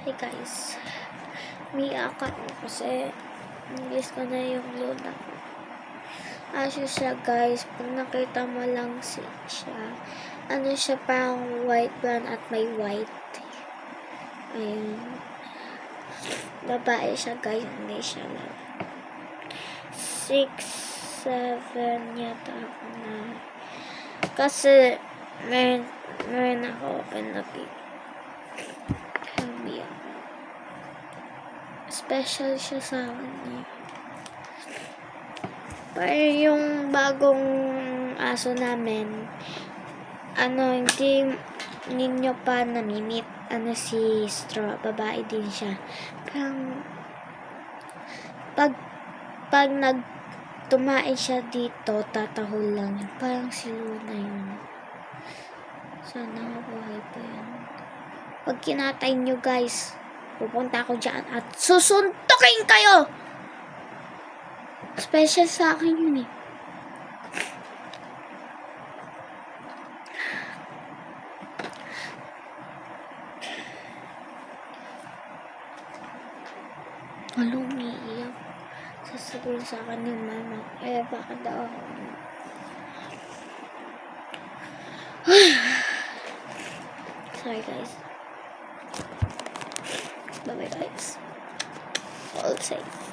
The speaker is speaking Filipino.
Hi guys, umiiyak ako kasi miss ko na yung luna ko. Siya guys, pag nakita mo lang siya, siya parang white brown at may white. Ayun. Babae siya guys, hindi siya lang. 6, 7 yata ako na. Kasi, meron ako open na pic. Special siya sa akin eh. Parang yung bagong aso namin, hindi ninyo pa namimit. Si Straw, babae din siya. Parang, pag tumain siya dito, tatahol lang yun. Parang si Luna yun. Sana mabuhay pa yun. Pag kinatay nyo guys, pupunta ako dyan at susuntukin kayo! Special sa akin yun eh. Walang umiiyak. Sasabihin sa akin yung mama. Bakit daw ako? Sorry guys. Bye bye guys. All safe.